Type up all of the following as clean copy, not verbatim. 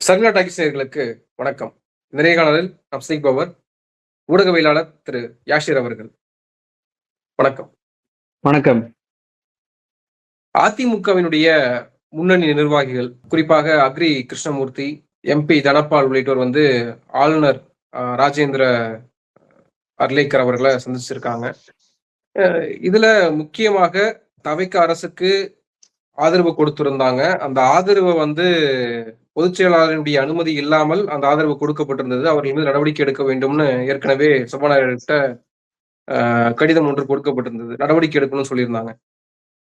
சர்வா talkies நேயர்களுக்கு வணக்கம். இந்த நேர்காணலில் நாம் சந்திப்பவர் ஊடகவியலாளர் திரு யாஷிர் அவர்கள். வணக்கம். வணக்கம். அதிமுகவினுடைய முன்னணி நிர்வாகிகள், குறிப்பாக அக்ரி கிருஷ்ணமூர்த்தி, எம்பி தனபால் உள்ளிட்டோர் ஆளுநர் ராஜேந்திர அர்லேக்கர் அவர்களை சந்திச்சிருக்காங்க. இதுல முக்கியமாக தவிக அரசுக்கு ஆதரவு கொடுத்திருந்தாங்க. அந்த ஆதரவை பொதுச் செயலாளருடைய அனுமதி இல்லாமல் அந்த ஆதரவு கொடுக்கப்பட்டிருந்தது. அவர்கள் மீது நடவடிக்கை எடுக்க வேண்டும்னு ஏற்கனவே சபாநாயகர்கிட்ட கடிதம் ஒன்று கொடுக்கப்பட்டிருந்தது. நடவடிக்கை எடுக்கணும்னு சொல்லியிருந்தாங்க.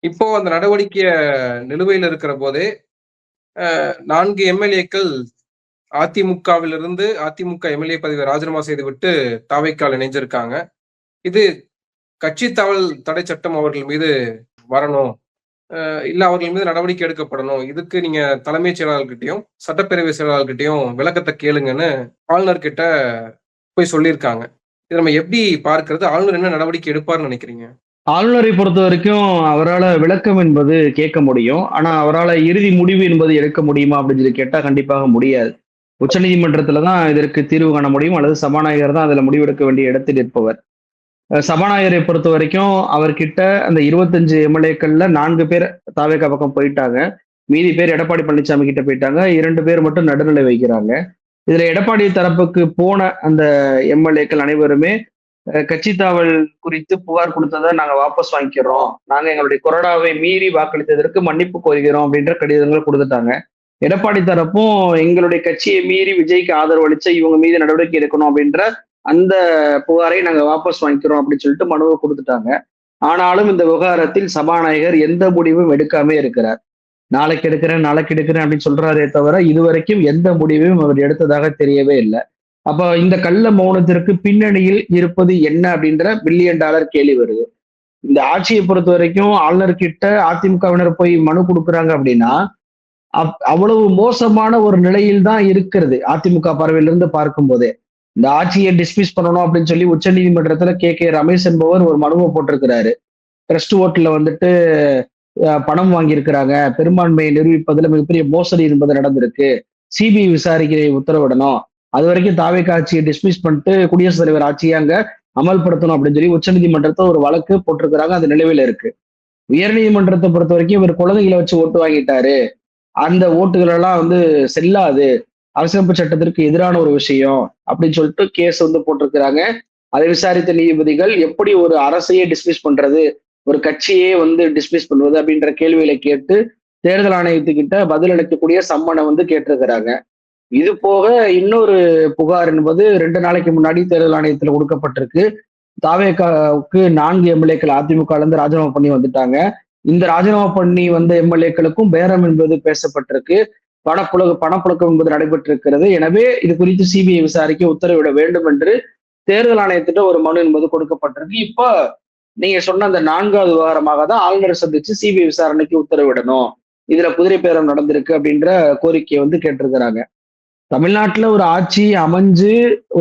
இப்போ அந்த நடவடிக்கைய நிலுவையில் இருக்கிற போதே 4 எம்எல்ஏக்கள் அதிமுகவிலிருந்து அதிமுக எம்எல்ஏ பதவியை ராஜினாமா செய்துவிட்டு தவிகால இணைஞ்சிருக்காங்க. இது கட்சி தாவல் தடை சட்டம் அவர்கள் மீது வரணும், இல்ல அவர்கள் மீது நடவடிக்கை எடுக்கப்படணும். இதுக்கு நீங்க தலைமைச் செயலாளர்கிட்டையும் சட்டப்பேரவை செயலாளர்கிட்டையும் விளக்கத்தை கேளுங்கன்னு ஆளுநர் கிட்ட போய் சொல்லியிருக்காங்க. இதை நம்ம எப்படி பார்க்கிறது? ஆளுநர் என்ன நடவடிக்கை எடுப்பார்னு நினைக்கிறீங்க? ஆளுநரை பொறுத்த வரைக்கும் அவரால் விளக்கம் என்பது கேட்க முடியும். ஆனா அவரால் இறுதி முடிவு என்பது எடுக்க முடியுமா அப்படின்னு சொல்லி கேட்டா கண்டிப்பாக முடியாது. உச்சநீதிமன்றத்துல தான் இதற்கு தீர்வு காண முடியும், அல்லது சபாநாயகர் தான் அதுல முடிவெடுக்க வேண்டிய இடத்தில் இருப்பவர். சபாநாயகரை பொறுத்த வரைக்கும் அவர்கிட்ட அந்த 25 எம்எல்ஏக்கள்ல 4 பேர் தாவேகா பக்கம் போயிட்டாங்க. மீதி பேர் எடப்பாடி பழனிசாமி கிட்ட போயிட்டாங்க. 2 பேர் மட்டும் நடுநிலை வைக்கிறாங்க. இதுல எடப்பாடி தரப்புக்கு போன அந்த எம்எல்ஏக்கள் அனைவருமே கட்சி தாவல் குறித்து புகார் கொடுத்ததை நாங்க வாபஸ் வாங்கிக்கிறோம், நாங்க எங்களுடைய கொறடாவை மீறி வாக்களித்ததற்கு மன்னிப்பு கோருகிறோம் அப்படின்ற கடிதங்கள் கொடுத்துட்டாங்க. எடப்பாடி தரப்பும் எங்களுடைய கட்சியை மீறி விஜய்க்கு ஆதரவு அளிச்ச இவங்க மீது நடவடிக்கை எடுக்கணும் அப்படின்ற அந்த புகாரை நாங்க வாபஸ் வாங்கிக்கிறோம் அப்படின்னு சொல்லிட்டு மனுவை கொடுத்துட்டாங்க. ஆனாலும் இந்த விவகாரத்தில் சபாநாயகர் எந்த முடிவும் எடுக்காம இருக்கிறார். நாளைக்கு எடுக்கிறேன் அப்படின்னு சொல்றாரே தவிர இதுவரைக்கும் எந்த முடிவையும் அவர் எடுத்ததாக தெரியவே இல்லை. அப்ப இந்த கள்ள மௌனத்திற்கு பின்னணியில் இருப்பது என்ன அப்படின்ற $1 கேள்வி வருது. இந்த ஆட்சியை பொறுத்த வரைக்கும் ஆளுநர்கிட்ட அதிமுகவினர் போய் மனு கொடுக்குறாங்க அப்படின்னா அவ்வளவு மோசமான ஒரு நிலையில் தான் இருக்கிறது. அதிமுக பார்வையிலிருந்து பார்க்கும் போதே இந்த ஆட்சியை டிஸ்மிஸ் பண்ணணும் அப்படின்னு சொல்லி உச்ச நீதிமன்றத்துல கே ரமேஷ் என்பவர் ஒரு மனுவை போட்டிருக்கிறாரு. ட்ரஸ்ட் ஓட்டுல பணம் வாங்கியிருக்கிறாங்க, பெரும்பான்மையை நிரூபிப்பதில் மிகப்பெரிய மோசடி என்பது நடந்திருக்கு, சிபிஐ விசாரிக்க உத்தரவிடணும், அது வரைக்கும் தாவேகா ஆட்சியை டிஸ்மிஸ் பண்ணிட்டு குடியரசுத் தலைவர் ஆட்சியை அங்க அமல்படுத்தணும் அப்படின்னு சொல்லி உச்சநீதிமன்றத்தை ஒரு வழக்கு போட்டிருக்கிறாங்க. அது நிலுவையில இருக்கு. உயர்நீதிமன்றத்தை பொறுத்த வரைக்கும் இவர் குழந்தைகளை வச்சு ஓட்டு வாங்கிட்டாரு, அந்த ஓட்டுகள் எல்லாம் செல்லாது, அரசியலமைப்பு சட்டத்திற்கு எதிரான ஒரு விஷயம் அப்படின்னு சொல்லிட்டு கேஸ் போட்டிருக்கிறாங்க. அதை விசாரித்த நீதிபதிகள் எப்படி ஒரு அரசையே டிஸ்மிஸ் பண்றது, ஒரு கட்சியே டிஸ்மிஸ் பண்ணுவது அப்படின்ற கேள்விகளை கேட்டு தேர்தல் ஆணையத்துக்கிட்ட பதில் அளிக்கக்கூடிய சம்மனை கேட்டிருக்கிறாங்க. இது போக இன்னொரு புகார் என்பது 2 நாளைக்கு முன்னாடி தேர்தல் ஆணையத்துல கொடுக்கப்பட்டிருக்கு. தாவேகாவுக்கு 4 எம்எல்ஏக்கள் அதிமுக இருந்து ராஜினாமா பண்ணி வந்துட்டாங்க. இந்த ராஜினாமா பண்ணி வந்த எம்எல்ஏக்களுக்கும் பேரம் என்பது பேசப்பட்டிருக்கு. பணப்புழக்கம் என்பது நடைபெற்றிருக்கிறது. எனவே இது குறித்து சிபிஐ விசாரிக்க உத்தரவிட வேண்டும் என்று தேர்தல் ஆணையத்திட்ட ஒரு மனு என்பது கொடுக்கப்பட்டிருக்கு. இப்போ நீங்க சொன்ன அந்த 4வது விவகாரமாக தான் ஆளுநர் சந்திச்சு சிபிஐ விசாரணைக்கு உத்தரவிடணும், இதுல குதிரை பேரம் நடந்திருக்கு அப்படின்ற கோரிக்கையை கேட்டிருக்கிறாங்க. தமிழ்நாட்டுல ஒரு ஆட்சி அமைஞ்சு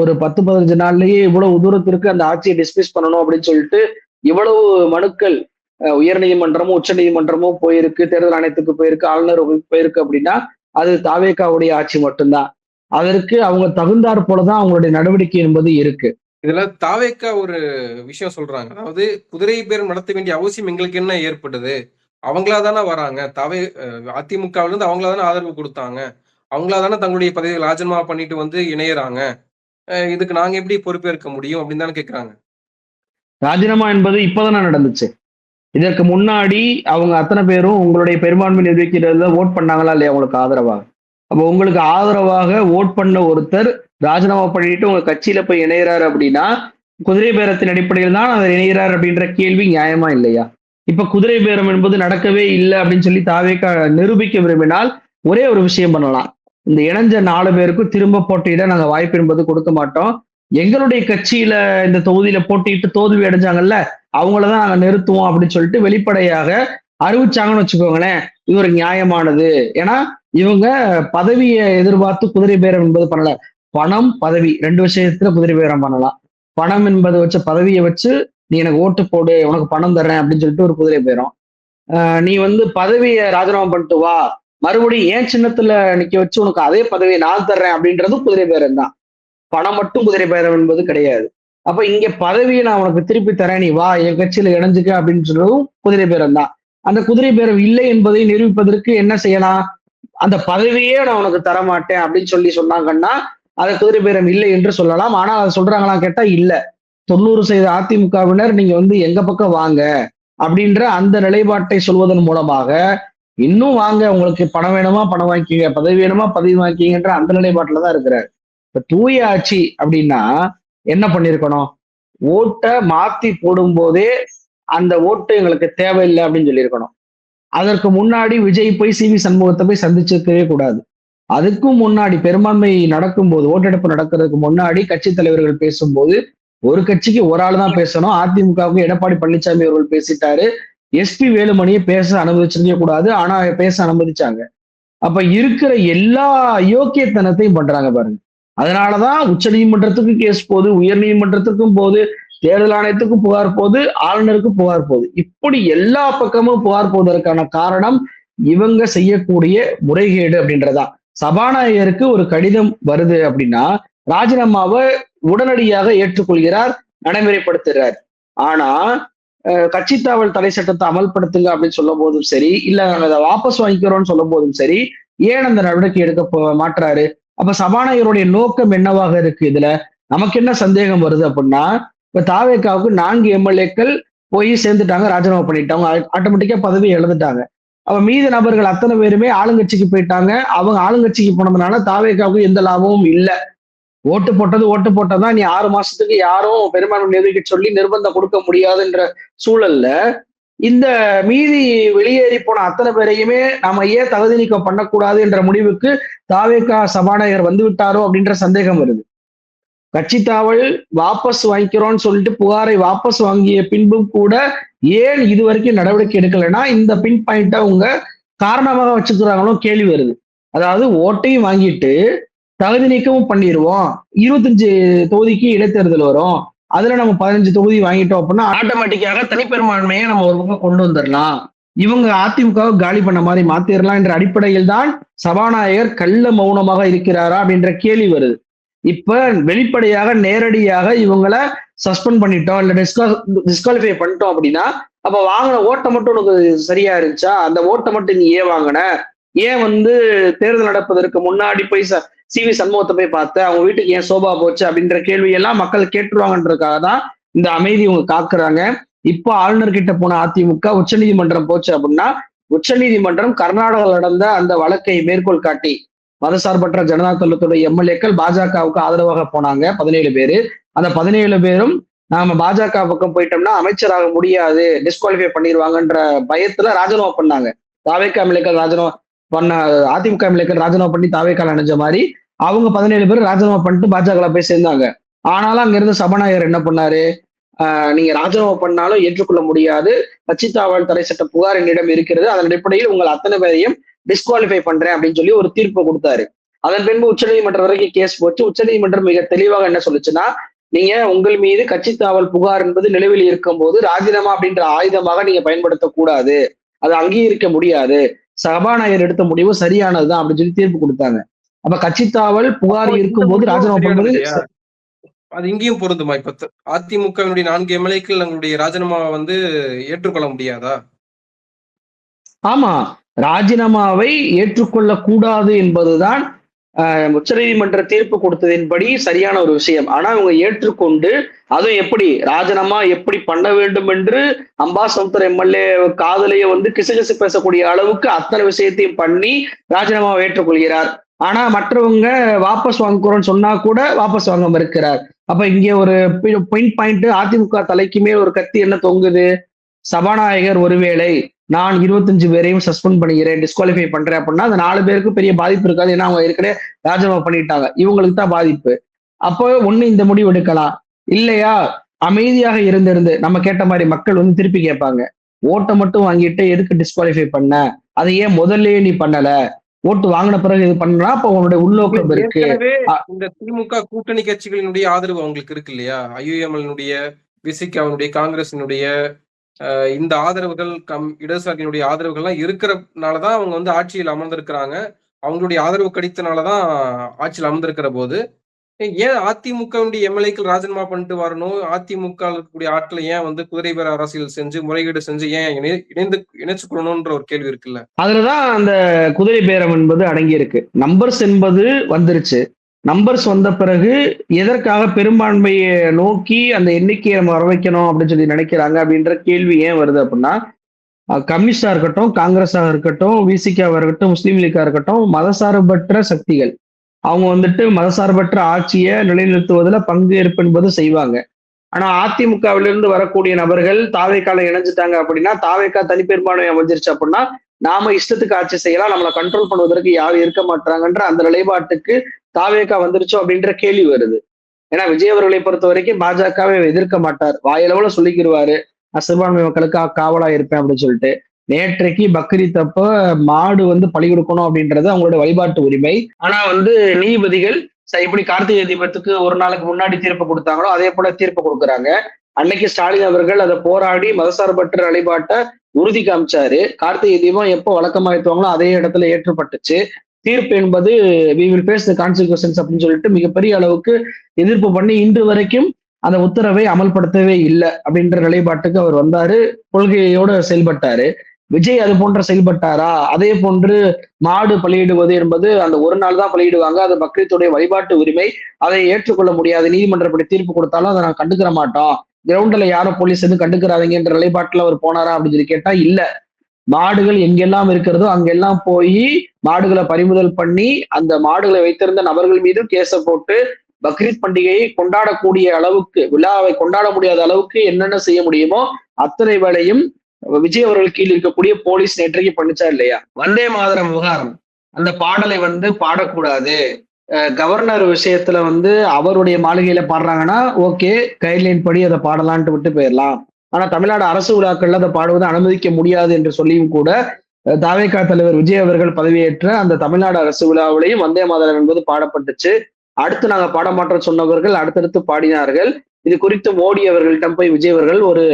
ஒரு 10-15 நாள்லயே இவ்வளவு தூரத்திற்கு அந்த ஆட்சியை டிஸ்மிஸ் பண்ணணும் அப்படின்னு சொல்லிட்டு இவ்வளவு மனுக்கள் உயர்நீதிமன்றமும் உச்ச நீதிமன்றமும் போயிருக்கு, தேர்தல் ஆணையத்துக்கு போயிருக்கு, ஆளுநர் போயிருக்கு அப்படின்னா அது தாவேகாவுடைய ஆட்சி மட்டும்தான். அதற்கு அவங்க தகுந்தாற் போலதான் அவங்களுடைய நடவடிக்கை என்பது இருக்கு. இதுல தாவேகா ஒரு விஷயம் சொல்றாங்க, அதாவது குதிரை பேரம் நடத்த வேண்டிய அவசியம் எங்களுக்கு என்ன ஏற்பட்டது, அவங்களா தானே வராங்க, அதிமுகவில இருந்து அவங்களா தானே ஆதரவு கொடுத்தாங்க, அவங்களா தானே தங்களுடைய பதவியை ராஜினாமா பண்ணிட்டு இணையறாங்க, இதுக்கு நாங்க எப்படி பொறுப்பேற்க முடியும் அப்படின்னு தானே கேட்கிறாங்க. ராஜினாமா என்பது இப்பதானே நடந்துச்சு. இதற்கு முன்னாடி அவங்க அத்தனை பேரும் உங்களுடைய பெரும்பான்மை நிர்வகிக்கிறதுல ஓட் பண்ணாங்களா இல்லையா உங்களுக்கு ஆதரவாக? அப்போ உங்களுக்கு ஆதரவாக ஓட் பண்ண ஒருத்தர் ராஜினாமா பண்ணிட்டு உங்க கட்சியில போய் இணைகிறாரு அப்படின்னா குதிரை பேரத்தின் அடிப்படையில் தான் அவர் இணைகிறார் அப்படின்ற கேள்வி நியாயமா இல்லையா? இப்ப குதிரை பேரம் என்பது நடக்கவே இல்லை அப்படின்னு சொல்லி தாவேகா நிரூபிக்க விரும்பினால் ஒரே ஒரு விஷயம் பண்ணலாம். இந்த இணைஞ்ச 4 பேருக்கும் திரும்ப போட்டியிட நாங்க வாய்ப்பு என்பது கொடுக்க மாட்டோம், எங்களுடைய கட்சியில இந்த தொகுதியில போட்டிட்டு தோல்வி அடைஞ்சாங்கல்ல அவங்களதான் நாங்க நிறுத்துவோம் அப்படின்னு சொல்லிட்டு வெளிப்படையாக அறிவிச்சாங்கன்னு வச்சுக்கோங்களேன். இது ஒரு நியாயமானது. ஏன்னா இவங்க பதவியை எதிர்பார்த்து குதிரை பேரம் என்பது பண்ணல. பணம் பதவி 2 விஷயத்துல குதிரை பேரம் பண்ணலாம். பணம் என்பதை வச்ச பதவியை வச்சு நீ எனக்கு ஓட்டு போடு, உனக்கு பணம் தர்றேன் அப்படின்னு சொல்லிட்டு ஒரு குதிரை பேரம். நீ பதவியை ராஜினாமா பண்ணிட்டு வா, மறுபடியும் ஏன் சின்னத்துல நிக்க வச்சு உனக்கு அதே பதவியை நான் தர்றேன் அப்படின்றதும் குதிரை பேரம் தான். பணம் மட்டும் குதிரை பேரம் என்பது கிடையாது. அப்ப இங்க பதவியை நான் உனக்கு திருப்பி தரேன், நீ வா என் கட்சியில இணைஞ்சுக்க அப்படின்னு சொல்றதும் குதிரை பேரம் தான். அந்த குதிரை பேரம் இல்லை என்பதை நிரூபிப்பதற்கு என்ன செய்யலாம்? அந்த பதவியே நான் உனக்கு தரமாட்டேன் அப்படின்னு சொன்னாங்கன்னா அதை குதிரை பேரம் இல்லை என்று சொல்லலாம். ஆனா அதை சொல்றாங்களா கேட்டா இல்ல. 90% அதிமுகவினர் நீங்க வந்து எங்க பக்கம் வாங்க அப்படின்ற அந்த நிலைப்பாட்டை சொல்வதன் மூலமாக இன்னும் வாங்க, உங்களுக்கு பணம் வேணுமா பணம் வாங்கிக்கிங்க, பதவி வேணுமா பதவி வாங்கிக்கிங்கன்ற அந்த நிலைப்பாட்டுல தான் இருக்கிறார். இப்ப தூய ஆட்சி அப்படின்னா என்ன பண்ணிருக்கணும்? ஓட்டை மாத்தி போடும் போதே அந்த ஓட்டு எங்களுக்கு தேவையில்லை அப்படின்னு சொல்லியிருக்கணும். அதற்கு முன்னாடி விஜய் போய் சி வி சண்முகத்தை போய் சந்திச்சிருக்கவே கூடாது. அதுக்கும் முன்னாடி பெரும்பான்மை நடக்கும்போது, ஓட்டெடுப்பு நடக்கிறதுக்கு முன்னாடி கட்சி தலைவர்கள் பேசும்போது ஒரு கட்சிக்கு ஒரு ஆள் தான் பேசணும். அதிமுகவுக்கு எடப்பாடி பழனிசாமி அவர்கள் பேசிட்டாரு. எஸ்பி வேலுமணியை பேச அனுமதிச்சிருக்க கூடாது, ஆனா பேச அனுமதிச்சாங்க. அப்ப இருக்கிற எல்லா யோக்கியத்தனத்தையும் பண்றாங்க பாருங்க. அதனாலதான் உச்ச நீதிமன்றத்துக்கும் கேஸ் போகுது, உயர் நீதிமன்றத்துக்கும் போகுது, தேர்தல் ஆணையத்துக்கும் புகார் போகுது, ஆளுநருக்கும் புகார் போகுது. இப்படி எல்லா பக்கமும் புகார் போவதற்கான காரணம் இவங்க செய்யக்கூடிய முறைகேடு அப்படின்றதா. சபாநாயகருக்கு ஒரு கடிதம் வருது அப்படின்னா ராஜினாமாவை உடனடியாக ஏற்றுக்கொள்கிறார், நடைமுறைப்படுத்துகிறார். ஆனா கட்சி தாவல் தடை சட்டத்தை அமல்படுத்துங்க அப்படின்னு சொல்லும் போதும் சரி, இல்ல நாங்க அதை வாபஸ் வாங்கிக்கிறோம்னு சொல்லும் போதும் சரி, ஏன் அந்த நடவடிக்கை எடுக்க மாற்றாரு? அப்ப சபாநாயகருடைய நோக்கம் என்னவாக இருக்கு? இதுல நமக்கு என்ன சந்தேகம் வருது அப்படின்னா, இப்ப தாவேகாவுக்கு 4 எம்எல்ஏக்கள் போய் சேர்ந்துட்டாங்க, ராஜினாமா பண்ணிட்டாங்க, ஆட்டோமேட்டிக்கா பதவி இழந்துட்டாங்க. அப்ப மீதி நபர்கள் அத்தனை பேருமே ஆளுங்கட்சிக்கு போயிட்டாங்க. அவங்க ஆளுங்கட்சிக்கு போனதுனால தாவேகாவுக்கு எந்த லாபமும் இல்லை. ஓட்டு போட்டதான் நீ 6 மாசத்துக்கு யாரும் பெரும்பான்மை நிரூபிக்க சொல்லி நிர்பந்தம் கொடுக்க முடியாதுன்ற சூழல்ல இந்த மீதி வெளியேறி போன அத்தனை பேரையுமே நாம ஏன் தகுதி நீக்கம் பண்ணக்கூடாது என்ற முடிவுக்கு தாவேகா சபாநாயகர் வந்து விட்டாரோ அப்படின்ற சந்தேகம் வருது. கட்சி தாவல் வாபஸ் வாங்கிக்கிறோம்னு சொல்லிட்டு புகாரை வாபஸ் வாங்கிய பின்பும் கூட ஏன் இது வரைக்கும் நடவடிக்கை எடுக்கலைன்னா இந்த பின் பாயிண்ட்டை அவங்க காரணமாக வச்சுக்கிறாங்களோ கேள்வி வருது. அதாவது ஓட்டையும் வாங்கிட்டு தகுதி நீக்கமும் பண்ணிடுவோம், 25 தொகுதிக்கு இடைத்தேர்தல் வரும், அதுல நம்ம 15 தொகுதி வாங்கிட்டோம் அப்படின்னா ஆட்டோமேட்டிக்காக தனிப்பெரும்பான்மையை நம்ம ஒரு பக்கம் கொண்டு வந்துடலாம், இவங்க அதிமுகவை காலி பண்ண மாதிரி மாத்திரலாம் என்ற அடிப்படையில் தான் சபாநாயகர் கள்ள மௌனமாக இருக்கிறாரா அப்படின்ற கேள்வி வருது. இப்ப வெளிப்படையாக நேரடியாக இவங்களை சஸ்பெண்ட் பண்ணிட்டோம் இல்ல டிஸ்குவாலிஃபை பண்ணிட்டோம் அப்படின்னா அப்ப வாங்கின ஓட்டை மட்டும் உனக்கு சரியா இருந்துச்சா? அந்த ஓட்டை மட்டும் நீ ஏன் வாங்கின? ஏன் வந்து தேர்தல் நடப்பதற்கு முன்னாடி போய் சி வி சண்முகத்தை போய் பார்த்த, அவங்க வீட்டுக்கு ஏன் சோபா போச்சு அப்படின்ற கேள்வி எல்லாம் மக்கள் கேட்டுருவாங்கன்றதுக்காக தான் இந்த அமைதி இவங்க காக்குறாங்க. இப்போ ஆளுநர் கிட்ட போன அதிமுக உச்சநீதிமன்றம் போச்சு அப்படின்னா உச்சநீதிமன்றம் கர்நாடகாவில் நடந்த அந்த வழக்கை மேற்கோள் காட்டி மதசார்பற்ற ஜனதா தளத்துடைய எம்எல்ஏக்கள் பாஜகவுக்கு ஆதரவாக போனாங்க 17 பேரு. அந்த 17 பேரும் நாம பாஜக பக்கம் போயிட்டோம்னா அமைச்சராக முடியாது, டிஸ்குவாலிஃபை பண்ணிடுவாங்கன்ற பயத்துல ராஜினாமா பண்ணாங்க. தாவேகா எம்எல்ஏக்கள் ராஜினாமா பண்ண, அதிமுக எம்எல்ஏக்கள் ராஜினாமா பண்ணி தாவேக்கால அணைஞ்ச மாதிரி அவங்க 17 பேர் ராஜினாமா பண்ணிட்டு பாஜக போய் சேர்ந்தாங்க. ஆனாலும் அங்க இருந்து சபாநாயகர் என்ன பண்ணாரு? நீங்க ராஜினாமா பண்ணாலும் ஏற்றுக்கொள்ள முடியாது, கட்சி தாவல் தடை சட்ட புகார் என்னிடம் இருக்கிறது, அதன் அடிப்படையில் உங்கள் அத்தனை பேரையும் டிஸ்குவாலிஃபை பண்றேன் அப்படின்னு சொல்லி ஒரு தீர்ப்பு கொடுத்தாரு. அதன் பின்பு உச்சநீதிமன்றம் வரைக்கும் கேஸ் போச்சு. உச்சநீதிமன்றம் மிக தெளிவாக என்ன சொல்லுச்சுன்னா, நீங்க உங்கள் மீது கட்சி தாவல் புகார் என்பது நிலுவையில் இருக்கும் போது ராஜினாமா அப்படின்ற ஆயுதமாக நீங்க பயன்படுத்தக்கூடாது, அதை அங்கீகரிக்க முடியாது, சபாநாயகர் எடுத்த முடிவு சரியானதுதான் அப்படின்னு சொல்லி தீர்ப்பு கொடுத்தாங்க. அப்ப கட்சி தாவல் புகார் இருக்கும் போது ராஜினாமா பண்றது அது இங்கேயும் பொருந்துமா? இப்ப அதிமுகவினுடைய 4 எம்எல்ஏக்கள் தங்களுடைய ராஜினாமாவை வந்து ஏற்றுக்கொள்ள முடியாதா? ஆமா, ராஜினாமாவை ஏற்றுக்கொள்ள கூடாது என்பதுதான் உச்சநீதிமன்ற தீர்ப்பு கொடுத்ததின்படி சரியான ஒரு விஷயம். ஆனா இவங்க ஏற்றுக்கொண்டு அதுவும் எப்படி ராஜினாமா எப்படி பண்ண வேண்டும் என்று அம்பாசமுத்திர எம்எல்ஏ காதலைய வந்து கிசுகிசு பேசக்கூடிய அளவுக்கு அத்தனை விஷயத்தையும் பண்ணி ராஜினாமாவை ஏற்றுக்கொள்கிறார். ஆனா மற்றவங்க வாபஸ் வாங்குறோம்னு சொன்னா கூட வாபஸ் வாங்க மறுக்கிறார். அப்ப இங்க ஒரு பாயிண்ட், அதிமுக தலைக்கு மேல் ஒரு கத்தி என்ன தொங்குது? சபாநாயகர் ஒருவேளை நான் 25 பேரையும் சஸ்பெண்ட் பண்ணிக்கிறேன், டிஸ்குவாலிஃபை பண்றேன் அப்படின்னா அந்த 4 பேருக்கு பெரிய பாதிப்பு இருக்காது, ஏன்னா அவங்க ஏற்கனவே ராஜினாமா பண்ணிட்டாங்க, இவங்களுக்கு தான் பாதிப்பு. அப்போ ஒண்ணு இந்த முடிவு எடுக்கலாம், இல்லையா அமைதியாக இருந்திருந்து நம்ம கேட்ட மாதிரி மக்கள் வந்து திருப்பி கேட்பாங்க, ஓட்டை மட்டும் வாங்கிட்டு எதுக்கு டிஸ்குவாலிஃபை பண்ண, அதை ஏன் முதல்லயே நீ பண்ணல, ஓட்டு வாங்கின பிறகு இது பண்ணா அப்ப உங்களுடைய உள்நோக்கம் இருக்கு. இந்த திமுக கூட்டணி கட்சிகளினுடைய ஆதரவு அவங்களுக்கு இருக்கு இல்லையா? ஐயுஎம்எல்னுடைய, விசிகாவினுடைய, காங்கிரசினுடைய, இந்த ஆதரவுகள் இடதுசாரிகளுடைய ஆதரவுகள்லாம் இருக்கிறனாலதான் அவங்க வந்து ஆட்சியில் அமர்ந்திருக்கிறாங்க. அவங்களுடைய ஆதரவு கிடைத்தனாலதான் ஆட்சியில் அமர்ந்திருக்கிற போது ஏன் அதிமுகவுடைய எம்எல்ஏக்கள் ராஜினாமா பண்ணிட்டு வரணும்? அதிமுக இருக்கக்கூடிய ஆட்களை ஏன் வந்து குதிரை பேர அரசியல் செஞ்சு முறைகேடு செஞ்சு ஏன் இணைச்சுக்கணும்ன்ற ஒரு கேள்வி இருக்குல்ல. அதுலதான் அந்த குதிரை பேரம் என்பது அடங்கி இருக்கு. நம்பர்ஸ் என்பது வந்துருச்சு. நம்பர்ஸ் வந்த பிறகு எதற்காக பெரும்பான்மையை நோக்கி அந்த எண்ணிக்கையை நம்ம வர வைக்கணும் அப்படின்னு சொல்லி நினைக்கிறாங்க அப்படின்ற கேள்வி ஏன் வருது அப்படின்னா, கம்யூனிஸ்டா இருக்கட்டும், காங்கிரஸாக இருக்கட்டும், விசிகாவா இருக்கட்டும், முஸ்லீம் லீக்கா இருக்கட்டும், மதசார்பற்ற சக்திகள் அவங்க வந்துட்டு மதசார்பற்ற ஆட்சியை நிலைநிறுத்துவதில் பங்கேற்பு என்பது செய்வாங்க. ஆனா அதிமுகவிலிருந்து வரக்கூடிய நபர்கள் தாவேக்கால இணைஞ்சிட்டாங்க அப்படின்னா, தாவேக்கா தனிப்பெரும்பான்மை அமைஞ்சிருச்சு அப்படின்னா நாம இஷ்டத்துக்கு ஆட்சி செய்யலாம், நம்மளை கண்ட்ரோல் பண்ணுவதற்கு யாரும் இருக்க மாட்டாங்கன்ற அந்த நிலைப்பாட்டுக்கு தாவேக்கா வந்துருச்சோ அப்படின்ற கேள்வி வருது. ஏன்னா விஜய் அவர்களை பொறுத்த வரைக்கும் பாஜகவை எதிர்க்க மாட்டார், வாயளவுல சொல்லிக்கிடுவாரு நான் சிறுபான்மை மக்களுக்கு காவலா இருப்பேன் அப்படின்னு சொல்லிட்டு. நேற்றைக்கு பக்ரீத் அப்ப மாடு வந்து பலி கொடுக்கணும் அப்படின்றது அவங்களோட வழிபாட்டு உரிமை. ஆனா வந்து நீதிபதிகள் இப்படி கார்த்திகை தீபத்துக்கு ஒரு நாளுக்கு முன்னாடி தீர்ப்பு கொடுத்தாங்களோ அதே போல தீர்ப்பு கொடுக்குறாங்க. அன்னைக்கு ஸ்டாலின் அவர்கள் அதை போராடி மதசார்பற்ற வழிபாட்டை உறுதி காமிச்சாரு. கார்த்திகை தீபம் எப்போ வழக்கமா ஏற்றுவாங்களோ அதே இடத்துல ஏற்றப்பட்டுச்சு. தீர்ப்பு என்பது we will face the consequences அப்படின்னு சொல்லிட்டு மிகப்பெரிய அளவுக்கு எதிர்ப்பு பண்ணி இன்று வரைக்கும் அந்த உத்தரவை அமல்படுத்தவே இல்லை அப்படின்ற நிலைப்பாட்டுக்கு அவர் வந்தாரு, கொள்கையோட செயல்பட்டாரு. விஜய் அது போன்ற செயல்பட்டாரா? அதே போன்று மாடு பலியிடுவது என்பது அந்த ஒரு நாள் தான் பலியிடுவாங்க, அது பக்ரீத்துடைய வழிபாட்டு உரிமை, அதை ஏற்றுக்கொள்ள முடியாது, நீதிமன்றப்படி தீர்ப்பு கொடுத்தாலும் அதை நான் கண்டுக்கிற மாட்டோம், கிரவுண்ட்ல யாரும் போலீஸ் எதுவும் கண்டுக்கிறாதீங்கன்ற நிலைப்பாட்டுல அவர் போனாரா அப்படின்னு சொல்லி கேட்டா இல்ல. மாடுகள் எங்கெல்லாம் இருக்கிறதோ அங்கெல்லாம் போய் மாடுகளை பறிமுதல் பண்ணி அந்த மாடுகளை வைத்திருந்த நபர்கள் மீது கேஸ போட்டு பக்ரீத் பண்டிகையை கொண்டாடக்கூடிய அளவுக்கு, விழாவை கொண்டாட முடியாத அளவுக்கு என்னென்ன செய்ய முடியுமோ அத்தனை வேளையும் விஜய் அவர்கள் கீழ் இருக்கக்கூடிய போலீஸ் நேற்றைக்கு பண்ணிச்சா இல்லையா? வந்தே மாதரம் விவகாரம், அந்த பாடலை வந்து பாடக்கூடாது, கவர்னர் விஷயத்துல வந்து அவருடைய மாளிகையில பாடுறாங்கன்னா ஓகே, கைட்லைன் படி அதை பாடலான்ட்டு விட்டு போயிடலாம். ஆனா தமிழ்நாடு அரசு விழாக்கள்ல அதை பாடுவதை அனுமதிக்க முடியாது என்று சொல்லியும் கூட தாவேகா தலைவர் விஜய் அவர்கள் பதவியேற்ற அந்த தமிழ்நாடு அரசு விழாவிலையும் வந்தே மாதரம் என்பது பாடப்பட்டுச்சு. அடுத்து நாங்க பாடமாற்றம் சொன்னவர்கள் அடுத்தடுத்து பாடினார்கள். இது குறித்து மோடி அவர்கள்ட்ட போய் விஜய் அவர்கள் ஒரு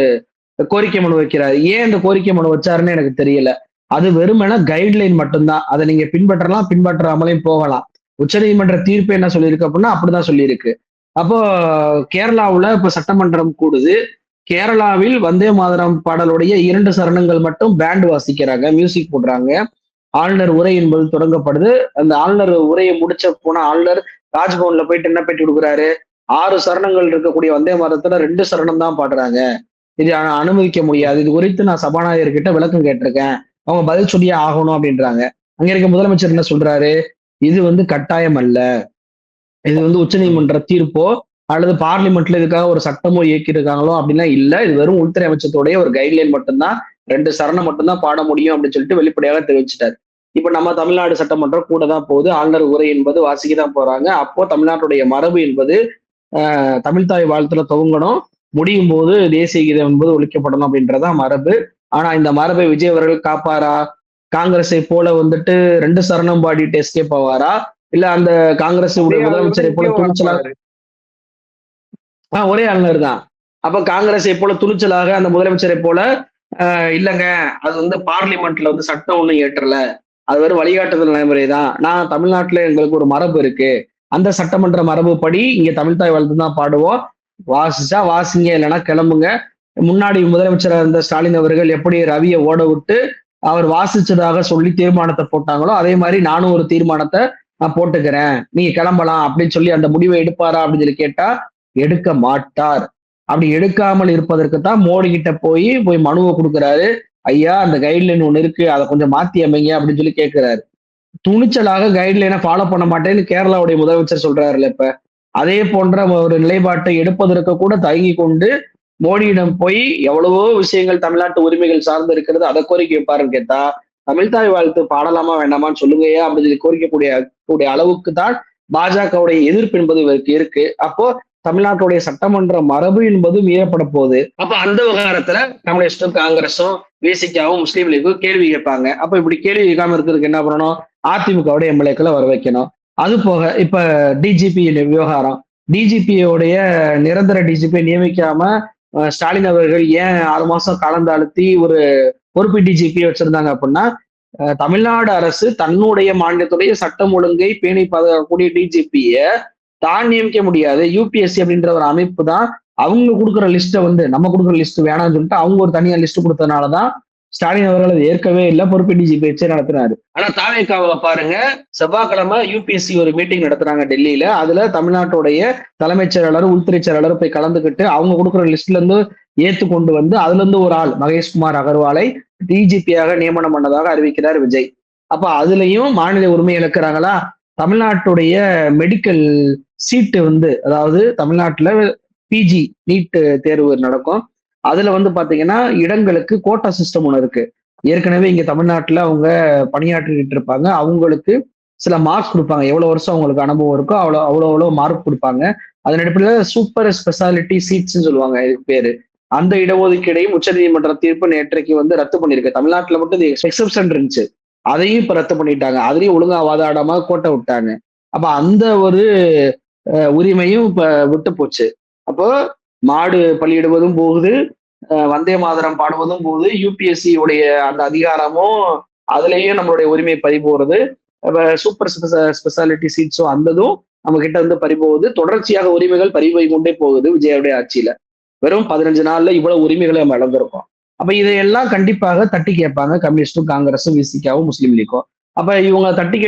கோரிக்கை மனு வைக்கிறாரு. ஏன் இந்த கோரிக்கை மனு வச்சாருன்னு எனக்கு தெரியல. அது வெறுமென கைட்லைன் மட்டும்தான், அதை நீங்க பின்பற்றலாம், பின்பற்றாமலையும் போகலாம். உச்சநீதிமன்ற தீர்ப்பு என்ன சொல்லியிருக்கு அப்படின்னா அப்படிதான் சொல்லியிருக்கு. அப்போ கேரளாவுல இப்ப சட்டமன்றம் கூடுது. கேரளாவில் வந்தே மாதரம் பாடலுடைய 2 சரணங்கள் மட்டும் பேண்ட் வாசிக்கிறாங்க, மியூசிக் போடுறாங்க. ஆளுநர் உரை என்பது தொடங்கப்படுது. அந்த ஆளுநர் உரையை முடிச்ச போன ஆளுநர் ராஜ்பவன்ல போயிட்டு என்ன பேட்டி கொடுக்குறாரு, 6 சரணங்கள் இருக்கக்கூடிய வந்தே மாதரத்துல 2 சரணம் தான் பாடுறாங்க, இது அனுமதிக்க முடியாது, இது குறித்து நான் சபாநாயகர்கிட்ட விளக்கம் கேட்டிருக்கேன், அவங்க பதில் சொல்லியே ஆகணும் அப்படின்றாங்க. அங்க இருக்க முதலமைச்சர் என்ன சொல்றாரு, இது வந்து கட்டாயம் அல்ல, இது வந்து உச்சநீதிமன்ற தீர்ப்போ அல்லது பார்லிமெண்ட்ல இதுக்காக ஒரு சட்டமோ இயக்கியிருக்காங்களோ அப்படின்னா இல்ல, இது வெறும் உள்துறை அமைச்சத்துடைய ஒரு கைட்லைன் மட்டும்தான், 2 சரணம் மட்டும்தான் பாட முடியும் அப்படின்னு சொல்லிட்டு வெளிப்படையாக தெரிவிச்சிட்டாரு. இப்ப நம்ம தமிழ்நாடு சட்டமன்றம் கூட தான் போகுது, ஆளுநர் உரை என்பது வாசிக்க தான் போறாங்க. அப்போ தமிழ்நாட்டுடைய மரபு என்பது தமிழ்தாய் வாழ்த்துல துவங்கணும், முடியும் போது தேசிய கீதம் என்பது ஒழிக்கப்படணும் அப்படின்றதான் மரபு. ஆனா இந்த மரபை விஜய் அவர்கள் காப்பாரா? காங்கிரஸை போல வந்துட்டு 2 சரணம் பாடிட்டு எஸ்கேப் ஆவாரா? இல்ல அந்த காங்கிரஸ் முதலமைச்சரை போல துணிச்சலாக ஒரே ஆளுநர் தான். அப்ப காங்கிரஸை போல துணிச்சலாக அந்த முதலமைச்சரை போல இல்லைங்க அது வந்து பார்லிமெண்ட்ல வந்து சட்டம் ஒண்ணும் ஏற்றல, அது வெறும் வழிகாட்டுதல் நடைமுறை தான், நான் தமிழ்நாட்டுல எங்களுக்கு ஒரு மரபு இருக்கு, அந்த சட்டமன்ற மரபு படி இங்க தமிழ்தாய் வாழ்த்து தான் பாடுவோம், வாசிச்சா வாசிங்க இல்லைன்னா கிளம்புங்க. முன்னாடி முதலமைச்சராக இருந்த ஸ்டாலின் அவர்கள் எப்படி ரவியை ஓட விட்டு அவர் வாசிச்சதாக சொல்லி தீர்மானத்தை போட்டாங்களோ அதே மாதிரி நானும் ஒரு தீர்மானத்தை நான் போட்டுக்கிறேன், நீங்க கிளம்பலாம் அப்படின்னு சொல்லி அந்த முடிவை எடுப்பாரா அப்படின்னு சொல்லி கேட்டா எடுக்க மாட்டார். அப்படி எடுக்காமல் இருப்பதற்கு தான் மோடி கிட்ட போய் மனுவை கொடுக்குறாரு, ஐயா அந்த கைட்லைன் ஒண்ணு இருக்கு அதை கொஞ்சம் மாத்தி அமைங்க அப்படின்னு சொல்லி கேட்கிறாரு. துணிச்சலாக கைட்லைனை ஃபாலோ பண்ண மாட்டேன்னு கேரளாவுடைய முதலமைச்சர் சொல்றாருல்ல. இப்ப அதே போன்ற ஒரு நிலைப்பாட்டை எடுப்பதற்கு கூட தயங்கி கொண்டு மோடியிடம் போய் எவ்வளவோ விஷயங்கள் தமிழ்நாட்டு உரிமைகள் சார்ந்து இருக்கிறது அதை கோரிக்கை வைப்பாருன்னு கேட்டா தமிழ்தாய் வாழ்த்து பாடலாமா வேண்டாமான்னு சொல்லுங்கயா அப்படின்னு சொல்லி கோரிக்கக்கூடிய அளவுக்கு தான் பாஜகவுடைய எதிர்ப்பு என்பது இவருக்கு இருக்கு. அப்போ தமிழ்நாட்டுடைய சட்டமன்ற மரபு என்பது மீறப்பட போகுது. அப்ப அந்த விவகாரத்துல கம்யூனிஸ்டும் காங்கிரஸும் விசிகாவும் முஸ்லீம் லீக்கும் கேள்வி கேட்பாங்க. அப்ப இப்படி கேள்வி கேட்காம இருக்கிறதுக்கு என்ன பண்ணணும், அதிமுகவுடைய எம்எல்ஏக்களை வர வைக்கணும். அது போக இப்ப டிஜிபி விவகாரம், டிஜிபியோடைய நிரந்தர டிஜிபி நியமிக்காம ஸ்டாலின் அவர்கள் ஏன் 6 மாசம் கலந்தாழ்த்தி ஒரு பொறுப்பு டிஜிபி வச்சிருந்தாங்க அப்படின்னா, தமிழ்நாடு அரசு தன்னுடைய மாநிலத்துடைய சட்டம் ஒழுங்கை பேணி பாதுகாக்கக்கூடிய டிஜிபிய தான் நியமிக்க முடியாது. யூபிஎஸ்சி அப்படின்ற ஒரு அமைப்பு தான் அவங்க கொடுக்குற லிஸ்ட்டை வந்து நம்ம கொடுக்குற லிஸ்ட் வேணாம்னு சொல்லிட்டு அவங்க ஒரு தனியா லிஸ்ட் கொடுத்ததுனாலதான் ஸ்டாலின் அவர்கள் அதை ஏற்கவே இல்லை, பொறுப்பு டிஜிபி வச்சு நடத்தினாரு. ஆனா தாவேக்காவை பாருங்க, செவ்வாய்க்கிழமை யூபிஎஸ்சி ஒரு மீட்டிங் நடத்துறாங்க டெல்லியில. அதுல தமிழ்நாட்டுடைய தலைமைச் செயலாளர், உள்துறை செயலாளர் போய் கலந்துக்கிட்டு அவங்க கொடுக்குற லிஸ்ட்ல இருந்து ஏத்து கொண்டு வந்து அதுல இருந்து ஒரு ஆள் மகேஷ்குமார் அகர்வாலை டிஜிபியாக நியமனம் பண்ணதாக அறிவிக்கிறார் விஜய். அப்ப அதுலயும் மாநில உரிமை இழக்கிறாங்களா? தமிழ்நாட்டுடைய மெடிக்கல் சீட்டு வந்து, அதாவது தமிழ்நாட்டுல பிஜி நீட் தேர்வு நடக்கும். அதுல வந்து பாத்தீங்கன்னா இடங்களுக்கு கோட்டா சிஸ்டம் ஒண்ணு இருக்கு. ஏற்கனவே இங்க தமிழ்நாட்டுல அவங்க பணியாற்றிட்டு இருப்பாங்க. அவங்களுக்கு சில மார்க்ஸ் கொடுப்பாங்க. எவ்வளவு வருஷம் அவங்களுக்கு அனுபவம் இருக்கோ அவ்வளவு மார்க் கொடுப்பாங்க. அதன் அடிப்படையில் சூப்பர் ஸ்பெஷாலிட்டி சீட்ஸ் சொல்லுவாங்க இதுக்கு பேரு. அந்த இடஒதுக்கீடையும் உச்சநீதிமன்ற தீர்ப்பு நேற்றைக்கு வந்து ரத்து பண்ணிருக்கு. தமிழ்நாட்டுல மட்டும் இது எக்ஸப்ஷன் இருந்துச்சு, அதையும் இப்ப ரத்து பண்ணிட்டாங்க. அதுலயும் ஒழுங்கா வாதாடாம கோட்டை விட்டாங்க. அப்ப அந்த ஒரு உரிமையும் இப்ப விட்டு போச்சு. அப்போ மாடு பலியிடுவதும் போகுது, வந்தே மாதரம் பாடுவதும் போகுது, யூபிஎஸ்சி உடைய அந்த அதிகாரமும் அதுலயும் நம்மளுடைய உரிமை பறிபோறது, சூப்பர் ஸ்பெஷாலிட்டி சீட்ஸும் அந்ததும் நம்ம கிட்ட வந்து பறிபோகுது. தொடர்ச்சியாக உரிமைகள் பறிபோய் கொண்டே போகுது விஜயோடைய ஆட்சியில. வெறும் 15 நாள்ல இவ்வளவு உரிமைகளை நம்ம இழந்திருக்கோம். அப்ப இதையெல்லாம் கண்டிப்பாக தட்டி கேட்பாங்க கம்யூனிஸ்டும், காங்கிரஸும், விசிகாவும், முஸ்லீம் லீக்கும். அப்ப இவங்க தட்டி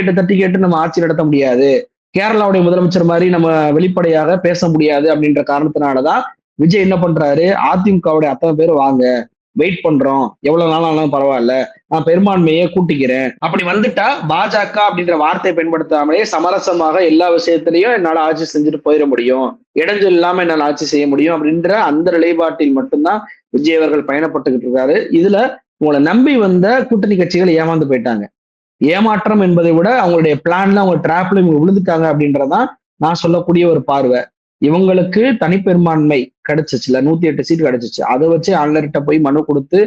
கேட்டு நம்ம ஆட்சி நடத்த முடியாது, கேரளாவுடைய முதலமைச்சர் மாதிரி நம்ம வெளிப்படையாக பேச முடியாது அப்படின்ற காரணத்தினாலதான் விஜய் என்ன பண்றாரு, அதிமுகவுடைய அத்தனை பேர் வாங்க, வெயிட் பண்றோம், எவ்வளவு நாள் ஆனாலும் பரவாயில்ல, நான் பெரும்பான்மையை கூட்டிக்கிறேன், அப்படி வந்துட்டா பாஜக அப்படின்ற வார்த்தையை பயன்படுத்தாமலே சமரசமாக எல்லா விஷயத்திலையும் என்னால ஆட்சி செஞ்சுட்டு போயிட முடியும், இடைஞ்சல் இல்லாம என்னால் ஆட்சி செய்ய முடியும் அப்படின்ற அந்த நிலைப்பாட்டில் மட்டும்தான் விஜய் அவர்கள் பயணப்பட்டுக்கிட்டு இருக்காரு. இதுல உங்களை நம்பி வந்த கூட்டணி கட்சிகள் ஏமாந்து போயிட்டாங்க. ஏமாற்றம் என்பதை விட அவங்களுடைய பிளான்ல, அவங்க டிராப்ல இவங்க விழுந்துட்டாங்க அப்படின்றதான் நான் சொல்லக்கூடிய ஒரு பார்வை. இவங்களுக்கு தனிப்பெரும்பான்மை கிடைச்சிச்சுல, 108 சீட் கிடைச்சிச்சு. அதை வச்சு ஆளுநர்கிட்ட போய் மனு கொடுத்து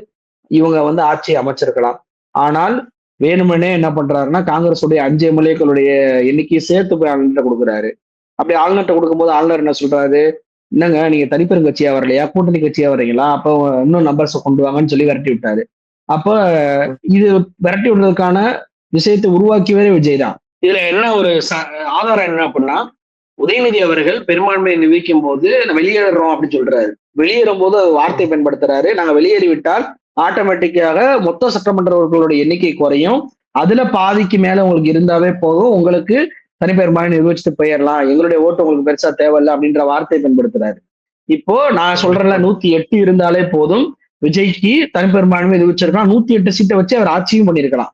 இவங்க வந்து ஆட்சியை அமைச்சிருக்கலாம். ஆனால் வேணுமனே என்ன பண்றாருன்னா, காங்கிரஸ் உடைய 5 எம்எல்ஏக்களுடைய எண்ணிக்கையை சேர்த்து போய் ஆளுநர்கிட்ட கொடுக்குறாரு. அப்படி ஆளுநர்கிட்ட கொடுக்கும்போது ஆளுநர் என்ன சொல்றாரு, என்னங்க நீங்க தனிப்பெரும் கட்சியா வரலையா, கூட்டணி கட்சியா வர்றீங்களா, அப்போ இன்னும் நம்பர்ஸ் கொண்டு வாங்கன்னு சொல்லி விரட்டி விட்டாரு. அப்ப இது விரட்டி விடுறதுக்கான விஷயத்தை உருவாக்கியவரே விஜய் தான். இதுல என்ன ஒரு ஆதாரம் என்ன அப்படின்னா, உதயநிதி அவர்கள் பெரும்பான்மையை நிரூபிக்கும் போது வெளியேறோம் அப்படின்னு சொல்றாரு. வெளியேறும் போது வார்த்தை பயன்படுத்துறாரு, நாங்க வெளியேறிவிட்டால் ஆட்டோமேட்டிக்காக மொத்த சட்டமன்ற உறுப்பினர்களுடைய எண்ணிக்கை குறையும், அதுல பாதிக்கு மேல உங்களுக்கு இருந்தாவே போதும், உங்களுக்கு தனிப்பெரும்பான்மை நிரூபிச்சுட்டு போயிடலாம், எங்களுடைய ஓட்டு உங்களுக்கு பெருசா தேவையில்லை அப்படின்ற வார்த்தை பயன்படுத்துறாரு. இப்போ நான் சொல்றேன்ல, 108 இருந்தாலே போதும் விஜய்க்கு தனிப்பெரும்பான்மை நிரூபிச்சிருக்கலாம். 108 சீட்டை வச்சு அவர் ஆட்சியும் பண்ணிருக்கலாம்.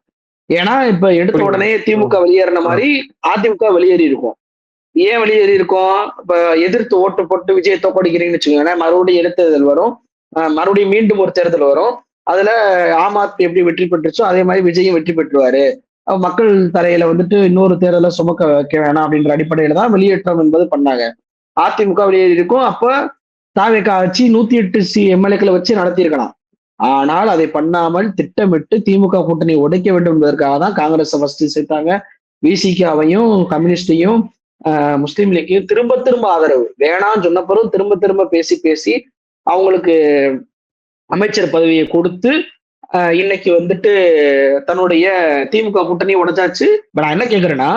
ஏன்னா இப்ப எடுத்த உடனே திமுக வெளியேறின மாதிரி அதிமுக வெளியேறி இருக்கும். ஏன் வெளியேறி இருக்கும்? இப்ப எதிர்த்து ஓட்டு போட்டு விஜய் தோக்கடிக்கிறீங்கன்னு வச்சுக்கோங்க, மறுபடியும் இடைத்தேர்தல் வரும், மறுபடியும் மீண்டும் ஒரு தேர்தல் வரும். அதுல ஆம் ஆத்மி எப்படி வெற்றி பெற்றுச்சோ அதே மாதிரி விஜயும் வெற்றி பெற்றுவாரு. மக்கள் தரையில வந்துட்டு இன்னொரு தேர்தலை சுமக்க வைக்க வேணாம் அப்படின்ற அடிப்படையில தான் வெளியேற்றம் என்பது பண்ணாங்க. அதிமுக வெளியேறி இருக்கும். அப்ப தாவேகா ஆட்சி 108 எம்எல்ஏக்களை வச்சு நடத்தியிருக்கலாம். ஆனால் அதை பண்ணாமல் திட்டமிட்டு திமுக கூட்டணி உடைக்க வேண்டும் என்பதற்காக தான் காங்கிரஸ் ஃபர்ஸ்ட் சேர்த்தாங்க. விசிகாவையும் கம்யூனிஸ்டையும் முஸ்லீம் லீக்கையும் திரும்ப ஆதரவு வேணாம்னு சொன்ன பிறகு திரும்ப பேசி அவங்களுக்கு அமைச்சர் பதவியை கொடுத்து இன்னைக்கு வந்துட்டு தன்னுடைய திமுக கூட்டணி உடைச்சாச்சு. நான் என்ன கேட்கிறேன்னா,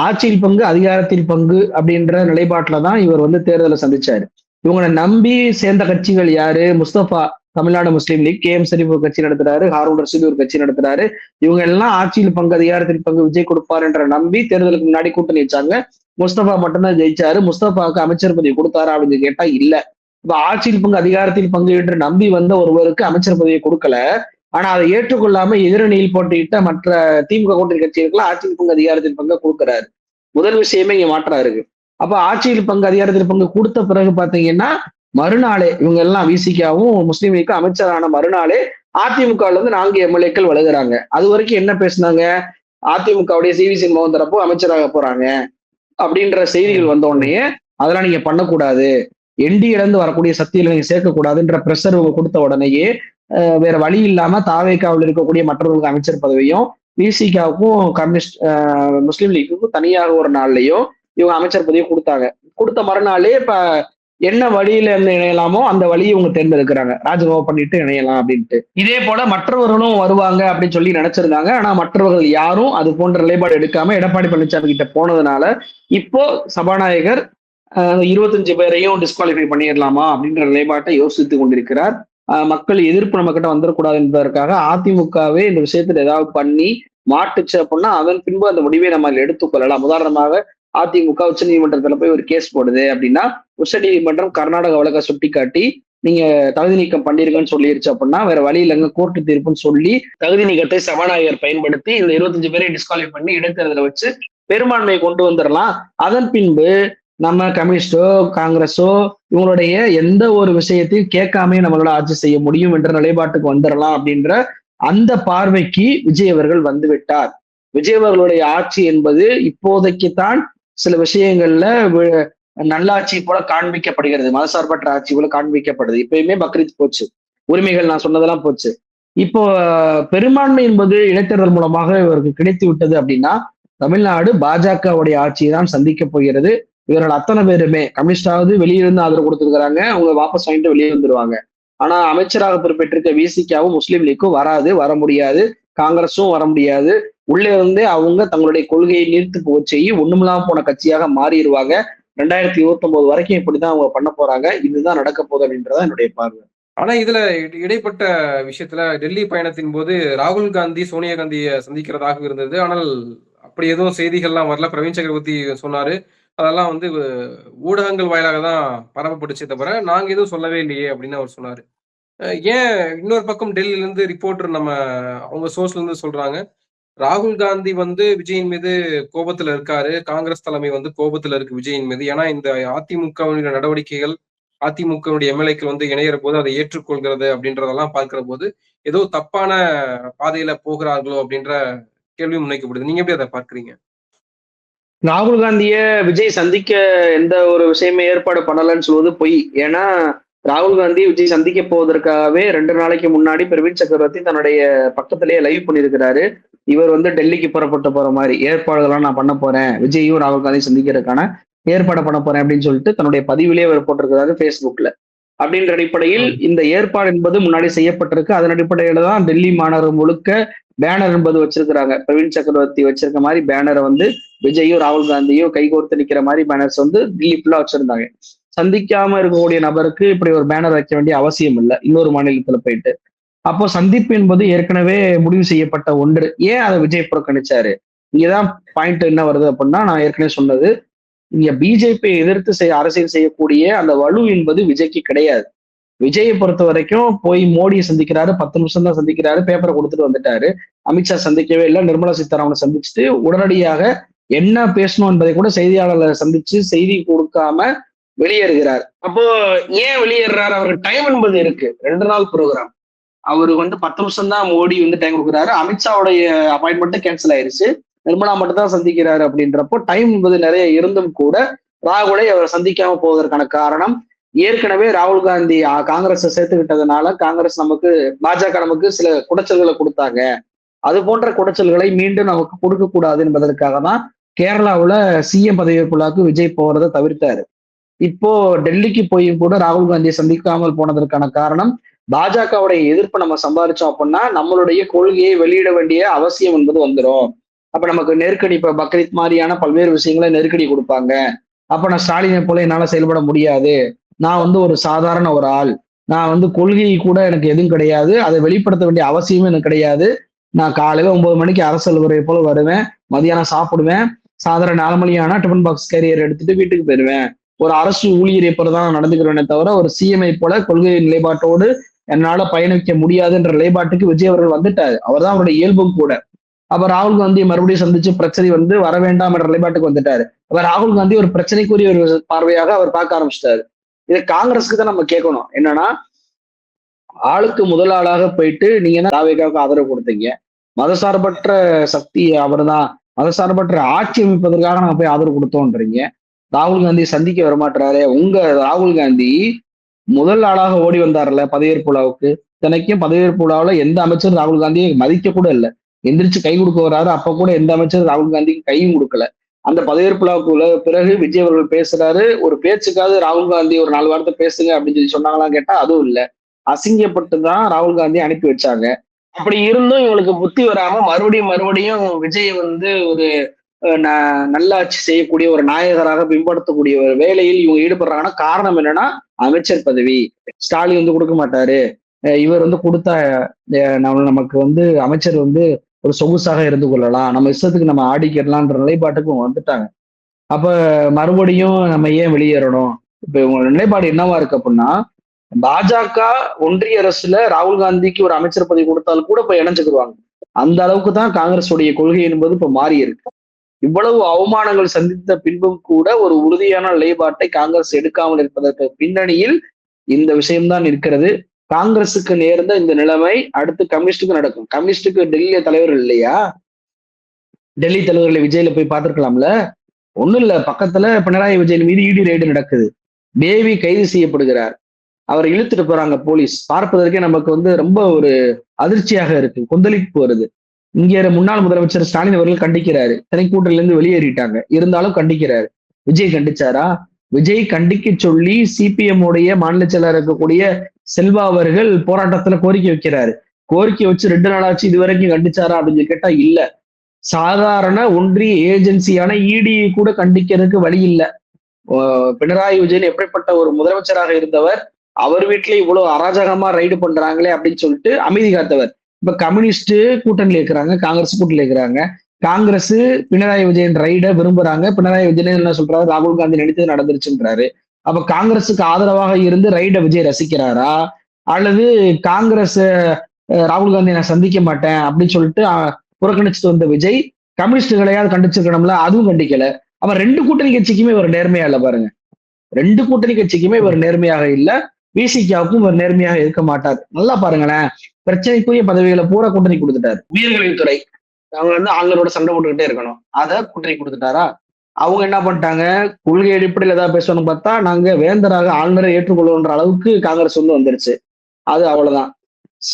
ஆட்சியில் பங்கு அதிகாரத்தில் பங்கு அப்படின்ற நிலைப்பாட்டுலதான் இவர் வந்து தேர்தலை சந்திச்சாரு. இவங்களை நம்பி சேர்ந்த கட்சிகள் யாரு? முஸ்தபா தமிழ்நாடு முஸ்லீம் லீக், KM ஷரீப் ஒரு கட்சி நடத்துறாரு, ஹாரூன் ரஷீத் ஒரு கட்சி நடத்துறாரு. இவங்க எல்லாம் ஆட்சியில் பங்கு அதிகாரத்தில் பங்கு விஜய் கொடுப்பாரு என்ற நம்பி தேர்தலுக்கு முன்னாடி கூட்டணி வச்சாங்க. முஸ்தபா மட்டும்தான் ஜெயிச்சாரு. முஸ்தபாவுக்கு அமைச்சர் பதவி கொடுத்தாரா அப்படின்னு கேட்டா இல்ல. இப்ப ஆட்சியில் பங்கு அதிகாரத்தில் பங்கு என்று நம்பி வந்த ஒருவருக்கு அமைச்சர் பதவியை கொடுக்கல. ஆனா அதை ஏற்றுக்கொள்ளாம எதிரணியில் போட்டியிட்ட மற்ற திமுக கூட்டணி கட்சிகளுக்கு ஆட்சியில் பங்கு அதிகாரத்தில் பங்கு கொடுக்குறாரு. முதல் விஷயமே இங்க மாற்றா இருக்கு. அப்ப ஆட்சியில் பங்கு அதிகாரத்தில் பங்கு கொடுத்த பிறகு பாத்தீங்கன்னா மறுநாளே இவங்க எல்லாம் விசிகாவும் முஸ்லீம் லீக்கும் அமைச்சரான மறுநாளே அதிமுகல இருந்து 4 எம்எல்ஏக்கள் வழங்குறாங்க. அது வரைக்கும் என்ன பேசினாங்க, அதிமுகவுடைய CVC மோகன் தரப்பு அமைச்சராக போறாங்க அப்படின்ற செய்திகள் வந்த உடனே அதெல்லாம் நீங்க பண்ணக்கூடாது, NDA இருந்து வரக்கூடிய சக்தியில நீங்க சேர்க்கக்கூடாதுன்ற பிரஷர் கொடுத்த உடனேயே வேற வழி இல்லாம தாவேகாவில் இருக்கக்கூடிய மற்றவர்களுக்கு அமைச்சர் பதவியும், விசிகாவுக்கும் கம்யூனிஸ்ட் முஸ்லீம் லீக்குக்கும் தனியாக ஒரு நாள்லயும் இவங்க அமைச்சர் பதவியும் கொடுத்தாங்க. கொடுத்த மறுநாளே இப்ப என்ன வழியில இருந்து இணையலாமோ அந்த வழியை இவங்க தேர்ந்தெடுக்கிறாங்க, ராஜினாமா பண்ணிட்டு இணையலாம் அப்படின்ட்டு. இதே போல மற்றவர்களும் வருவாங்க அப்படின்னு சொல்லி நினைச்சிருந்தாங்க. ஆனா மற்றவர்கள் யாரும் அது போன்ற நிலைப்பாடு எடுக்காம எடப்பாடி பழனிசாமி கிட்ட போனதுனால இப்போ சபாநாயகர் 25 பேரையும் டிஸ்குவாலிஃபை பண்ணிடலாமா அப்படின்ற நிலைப்பாட்டை யோசித்துக் கொண்டிருக்கிறார். மக்கள் எதிர்ப்பு நம்ம கிட்ட வந்துடக்கூடாது என்பதற்காக அதிமுகவே இந்த விஷயத்துல ஏதாவது பண்ணி மாட்டுச்சு அப்படின்னா அதன் பின்பு அந்த முடிவை நம்ம எடுத்துக்கொள்ளலாம். உதாரணமாக அதிமுக உச்ச நீதிமன்றத்துல போய் ஒரு கேஸ் போடுது அப்படின்னா உச்ச நீதிமன்றம் கர்நாடக வழக்கை சுட்டிக்காட்டி நீங்க தகுதி நீக்கம் பண்ணிருக்கன்னு சொல்லிருச்சு அப்படின்னா வேற வழி இல்லைங்க கோர்ட்டு தீர்ப்புன்னு சொல்லி தகுதி நீக்கத்தை சபாநாயகர் பயன்படுத்தி இந்த 25 பேரை டிஸ்குவாலிஃபை பண்ணி இடைத்தேர்தலை வச்சு பெரும்பான்மையை கொண்டு வந்துடலாம். அதன் பின்பு நம்ம கம்யூனிஸ்டோ காங்கிரஸோ இவங்களுடைய எந்த ஒரு விஷயத்தையும் கேட்காமே நம்மளோட ஆட்சி செய்ய முடியும் என்ற நிலைப்பாட்டுக்கு வந்துடலாம் அப்படின்ற அந்த பார்வைக்கு விஜய் அவர்கள் வந்துவிட்டார். விஜய் அவர்களுடைய ஆட்சி என்பது இப்போதைக்குத்தான் சில விஷயங்கள்ல நல்லாட்சி போல காண்பிக்கப்படுகிறது, மதசார்பற்ற ஆட்சி போல காண்பிக்கப்படுது. இப்பயுமே பக்ரீத் போச்சு, உரிமைகள் நான் சொன்னதெல்லாம் போச்சு. இப்போ பெரும்பான்மை என்பது இடைத்தேர்தல் மூலமாக இவருக்கு கிடைத்து விட்டது அப்படின்னா தமிழ்நாடு பாஜகவுடைய ஆட்சியை தான் சந்திக்க போகிறது. இவர்கள் அத்தனை பேருமே கம்யூனிஸ்டாவது வெளியிருந்து ஆதரவு கொடுத்துருக்காங்க, அவங்க வாபஸ் வாங்கிட்டு வெளியே வந்துருவாங்க. ஆனா அமைச்சராக பொறுப்பேற்றிருக்க விசிகாவும் முஸ்லீம் லீக்கும் வர முடியாது, காங்கிரஸும் வர முடியாது. உள்ளே இருந்தே அவங்க தங்களுடைய கொள்கையை நீர்த்து போச்சு ஒண்ணுமில்லாம போன கட்சியாக மாறிடுவாங்க. 2029 வரைக்கும் இப்படிதான் அவங்க பண்ண போறாங்க. இதுதான் நடக்க போகுது அப்படின்றதான் என்னுடைய பார்வை. ஆனா இதுல இடைப்பட்ட விஷயத்துல டெல்லி பயணத்தின் போது ராகுல் காந்தி சோனியா காந்தியை சந்திக்கிறதாக இருந்தது. ஆனால் அப்படி எதுவும் செய்திகள்லாம் வரல. பிரவீன் சக்கரவர்த்தி சொன்னாரு, அதெல்லாம் வந்து ஊடகங்கள் வாயிலாக தான் பரப்பப்பட்டுச்சே தவிர நாங்க எதுவும் சொல்லவே இல்லையே அப்படின்னு அவர் சொன்னாரு. ஏன் இன்னொரு பக்கம் டெல்லியில இருந்து ரிப்போர்ட்டர் நம்ம அவங்க சோர்ஸ்ல இருந்து சொல்றாங்க, ராகுல் காந்தி வந்து விஜயின் மீது கோபத்துல இருக்காரு, காங்கிரஸ் தலைமை வந்து கோபத்துல இருக்கு விஜயின் மீது. ஏன்னா இந்த அதிமுகவினுடைய நடவடிக்கைகள் அதிமுகவுடைய எம்எல்ஏக்கள் வந்து இணையிற போது அதை ஏற்றுக்கொள்கிறது அப்படின்றதெல்லாம் பார்க்கிற போது ஏதோ தப்பான பாதையில போகிறார்களோ அப்படின்ற கேள்வி முன்வைக்கப்படுது. நீங்க எப்படி அதை பார்க்கறீங்க? ராகுல் காந்திய விஜய் சந்திக்க எந்த ஒரு விஷயமே ஏற்பாடு பண்ணலன்னு சொல்வது பொய். ஏன்னா ராகுல் காந்தி விஜய் சந்திக்க போவதற்காகவே 2 நாளைக்கு முன்னாடி பிரவீன் சக்கரவர்த்தி தன்னுடைய பக்கத்திலேயே லைவ் பண்ணியிருக்கிறாரு. இவர் வந்து டெல்லிக்கு புறப்பட்டு போற மாதிரி ஏற்பாடுகள்லாம் நான் பண்ண போறேன், விஜயும் ராகுல் காந்தி சந்திக்கிறதுக்கான ஏற்பாடு பண்ண போறேன் அப்படின்னு சொல்லிட்டு தன்னுடைய பதிவிலேயே அவர் போட்டிருக்கிறாரு ஃபேஸ்புக்ல. அப்படின்ற அடிப்படையில் இந்த ஏற்பாடு என்பது முன்னாடி செய்யப்பட்டிருக்கு. அதன் அடிப்படையில தான் டெல்லி மாநகரம் முழுக்க பேனர் என்பது வச்சிருக்கிறாங்க. பிரவீன் சக்கரவர்த்தி வச்சிருக்க மாதிரி பேனரை வந்து விஜயும் ராகுல் காந்தியும் கைகோர்த்து நிக்கிற மாதிரி பேனர்ஸ் வந்து டெல்லி ஃபுல்லா வச்சிருந்தாங்க. சந்திக்காம இருக்கக்கூடிய நபருக்கு இப்படி ஒரு பேனர் வைக்க வேண்டிய அவசியம் இல்லை இன்னொரு மாநிலத்துல போயிட்டு. அப்போ சந்திப்பு என்பது ஏற்கனவே முடிவு செய்யப்பட்ட ஒன்று. ஏன் அதை விஜய் புறக்கணிச்சாரு? இங்கதான் பாயிண்ட் என்ன வருது அப்படின்னா, நான் ஏற்கனவே சொன்னது, இங்க பிஜேபியை எதிர்த்து அரசியல் செய்யக்கூடிய அந்த வலு என்பது விஜய்க்கு கிடையாது. விஜயை பொறுத்த வரைக்கும் போய் மோடியை சந்திக்கிறாரு, 10 நிமிஷம் தான் சந்திக்கிறாரு, பேப்பரை கொடுத்துட்டு வந்துட்டாரு. அமித்ஷா சந்திக்கவே இல்லை, நிர்மலா சீதாராமனை சந்திச்சுட்டு உடனடியாக என்ன பேசணும் என்பதை கூட செய்தியாளர்களை சந்திச்சு செய்தி கொடுக்காம வெளியேறுகிறார். அப்போ ஏன் வெளியேறாரு? அவருக்கு டைம் என்பது இருக்கு, 2 நாள் ப்ரோக்ராம். அவருக்கு வந்து 10 நிமிஷம் தான் மோடி வந்து டைம் கொடுக்குறாரு. அமித்ஷாவுடைய அப்பாயின்மெண்ட் கேன்சல் ஆயிருச்சு, நிர்மலா மட்டும் தான் சந்திக்கிறாரு. அப்படின்றப்போ டைம் என்பது நிறைய இருந்தும் கூட ராகுலை அவர் சந்திக்காம போவதற்கான காரணம், ஏற்கனவே ராகுல் காந்தி காங்கிரஸை சேர்த்துக்கிட்டதுனால காங்கிரஸ் பாஜக நமக்கு சில குடைச்சல்களை கொடுத்தாங்க, அது போன்ற குடைச்சல்களை மீண்டும் நமக்கு கொடுக்க கூடாது என்பதற்காக தான் கேரளாவுல சிஎம் பதவிக்குள்ளாக்கு விஜய் போறதை தவிர்த்தாரு. இப்போ டெல்லிக்கு போயும் கூட ராகுல் காந்தியை சந்திக்காமல் போனதற்கான காரணம், பாஜகவுடைய எதிர்ப்பை நம்ம சம்பாதிச்சோம் அப்படின்னா நம்மளுடைய கொள்கையை வெளியிட வேண்டிய அவசியம் என்பது வந்துடும். அப்ப நமக்கு நெருக்கடி, இப்ப பக்ரீத் மாதிரியான பல்வேறு விஷயங்களை நெருக்கடி கொடுப்பாங்க. அப்ப நான் ஸ்டாலினை போல என்னால செயல்பட முடியாது, நான் வந்து ஒரு சாதாரண ஒரு ஆள், நான் வந்து கொள்கை கூட எனக்கு எதுவும் கிடையாது, அதை வெளிப்படுத்த வேண்டிய அவசியமும் எனக்கு கிடையாது. நான் காலையில 9 மணிக்கு அரசு அலுவலரை போல வருவேன், மதியானம் சாப்பிடுவேன், சாதாரண 4 மணி ஆனா டிஃபன் பாக்ஸ் கேரியர் எடுத்துட்டு வீட்டுக்கு போயிடுவேன், ஒரு அரசு ஊழியரை போலதான் நடந்துக்கிறேனே தவிர ஒரு சிஎம்ஐ போல கொள்கை நிலைப்பாட்டோடு என்னால பயணிக்க முடியாதுன்ற நிலைப்பாட்டுக்கு விஜய் அவர்கள் வந்துட்டாரு. அவர் தான் அவருடைய இயல்பும் கூட. அப்ப ராகுல் காந்தி மறுபடியும் சந்திச்சு பிரச்சனை வந்து வர வேண்டாம் என்ற நிலைப்பாட்டுக்கு வந்துட்டாரு. அப்ப ராகுல் காந்தி ஒரு பிரச்சனைக்குரிய ஒரு பார்வையாக அவர் பார்க்க ஆரம்பிச்சிட்டாரு. இதை காங்கிரஸுக்கு தான் நம்ம கேட்கணும். என்னன்னா, ஆளுக்கு முதல் ஆளாக போயிட்டு நீங்க தான் தாவேகாவுக்கு ஆதரவு கொடுத்தீங்க, மதசார்பற்ற சக்தி அவர் தான், மதசார்பற்ற ஆட்சி அமைப்பதற்காக நாங்க போய் ஆதரவு கொடுத்தோன்றீங்க. ராகுல் காந்தி சந்திக்க வரமாட்டாரு. உங்க ராகுல் காந்தி முதல் ஆளாக ஓடி வந்தார்ல பதவியேற்பு விழாவுக்கு, இத்தனைக்கும் பதவியேற்பு விழாவில் எந்த அமைச்சரும் ராகுல் காந்தியை மதிக்க கூட இல்லை, எந்திரிச்சு கை கொடுக்க வராரு. அப்ப கூட எந்த அமைச்சரும் ராகுல் காந்திக்கு கையும் கொடுக்கல. அந்த பதவியேற்பு விழாவுக்குள்ள பிறகு விஜய் அவர்கள் பேசுறாரு. ஒரு பேச்சுக்காவது ராகுல் காந்தி ஒரு 4 வார்த்தை பேசுங்க அப்படின்னு சொல்லி சொன்னாங்களான்னு கேட்டா அதுவும் இல்ல. அசிங்கப்பட்டு தான் ராகுல் காந்தி அனுப்பி வச்சாங்க. அப்படி இருந்தும் இவங்களுக்கு புத்தி வராம மறுபடியும் விஜய் வந்து ஒரு நல்லாட்சி செய்யக்கூடிய ஒரு நாயகராக பின்படுத்தக்கூடிய ஒரு வேலையில் இவங்க ஈடுபடுறாங்கன்னா காரணம் என்னன்னா அமைச்சர் பதவி. ஸ்டாலின் வந்து கொடுக்க மாட்டாரு. இவர் வந்து கொடுத்தா நமக்கு வந்து அமைச்சர் வந்து ஒரு சொகுசாக இருந்து கொள்ளலாம், நம்ம இஷ்டத்துக்கு நம்ம ஆடிக்கிடலான்ற நிலைப்பாட்டுக்கு வந்துட்டாங்க. அப்ப மறுபடியும் நம்ம ஏன் வெளியேறணும்? இப்ப இவங்க நிலைப்பாடு என்னவா இருக்கு அப்படின்னா, பாஜக ஒன்றிய அரசுல ராகுல் காந்திக்கு ஒரு அமைச்சர் பதவி கொடுத்தாலும் கூட இப்ப இணைஞ்சுக்குவாங்க. அந்த அளவுக்கு தான் காங்கிரஸ் உடைய கொள்கை என்பது இப்ப மாறி இருக்கு. இவ்வளவு அவமானங்கள் சந்தித்த பின்பும் கூட ஒரு உறுதியான நிலைப்பாட்டை காங்கிரஸ் எடுக்காமல் இருப்பதற்கு பின்னணியில் இந்த விஷயம்தான் இருக்கிறது. காங்கிரசுக்கு நேர்ந்த இந்த நிலைமை அடுத்து கம்யூனிஸ்டுக்கு நடக்கும். கம்யூனிஸ்டுக்கு டெல்லியில தலைவர்கள் இல்லையா? டெல்லி தலைவர்களை விஜயில போய் பார்த்திருக்கலாம்ல. ஒண்ணும் இல்ல, பக்கத்துல பினராயி விஜயன் மீது இடி ரெய்டு நடக்குது. தேவி கைது செய்யப்படுகிறார். அவரை இழுத்துட்டு போறாங்க போலீஸ். பார்ப்பதற்கே நமக்கு வந்து ரொம்ப ஒரு அதிர்ச்சியாக இருக்கு, கொந்தளிப்பு வருது. இங்க முன்னாள் முதலமைச்சர் ஸ்டாலின் அவர்கள் கண்டிக்கிறாரு. கூட்டணியில இருந்து வெளியேறிட்டாங்க, இருந்தாலும் கண்டிக்கிறாரு. விஜய் கண்டிச்சாரா? விஜய் கண்டிக்க சொல்லி சிபிஎம் உடைய மாநில செயலர் இருக்கக்கூடிய செல்வா அவர்கள் போராட்டத்துல கோரிக்கை வைக்கிறாரு. கோரிக்கை வச்சு 2 நாளாச்சு, இது வரைக்கும் கண்டிச்சாரா அப்படின்னு கேட்டா இல்ல. சாதாரண ஒன்றிய ஏஜென்சியான இடியை கூட கண்டிக்கிறதுக்கு வழி இல்லை. பினராயி விஜயன் எப்படிப்பட்ட ஒரு முதலமைச்சராக இருந்தவர், அவர் வீட்டுல இவ்வளவு அராஜகமா ரைடு பண்றாங்களே அப்படின்னு சொல்லிட்டு அமைதி காத்தவர். இப்ப கம்யூனிஸ்ட் கூட்டணியில இருக்கிறாங்க, காங்கிரஸ் கூட்டணியில இருக்கிறாங்க. காங்கிரஸ் பினராயி விஜயன் ரைட விரும்புறாங்க. பினராயி விஜயன் என்ன சொல்றாரு? ராகுல் காந்தி நடித்தது நடந்துருச்சுன்றாரு. அப்ப காங்கிரஸுக்கு ஆதரவாக இருந்து ரைட விஜய் ரசிக்கிறாரா, அல்லது காங்கிரஸ் ராகுல் காந்தி நான் சந்திக்க மாட்டேன் அப்படின்னு சொல்லிட்டு புறக்கணிச்சுட்டு வந்த விஜய் கம்யூனிஸ்டுகளையாவது கண்டிச்சிருக்கணும்ல, அதுவும் கண்டிக்கல. அவன் 2 கூட்டணி கட்சிக்குமே ஒரு நேர்மையா இல்ல பாருங்க. 2 கூட்டணி கட்சிக்குமே ஒரு நேர்மையாக இல்ல. விசிகாவுக்கும் ஒரு நேர்மையாக இருக்க மாட்டார். நல்லா பாருங்களேன், பிரச்சனைக்குரிய பதவிகளை பூரா கூட்டணி கொடுத்துட்டாரு. உயர்கல்வித்துறை அவங்க வந்து ஆளுநரோட சண்டை போட்டுக்கிட்டே இருக்கணும், அதை கூட்டணி கொடுத்துட்டாரா? அவங்க என்ன பண்ணிட்டாங்க, கொள்கை அடிப்படையில் ஏதாவது பேசணும்னு பார்த்தா நாங்க வேந்தராக ஆளுநரை ஏற்றுக்கொள்ளுன்ற அளவுக்கு காங்கிரஸ் வந்து வந்துருச்சு. அது அவ்வளவுதான்.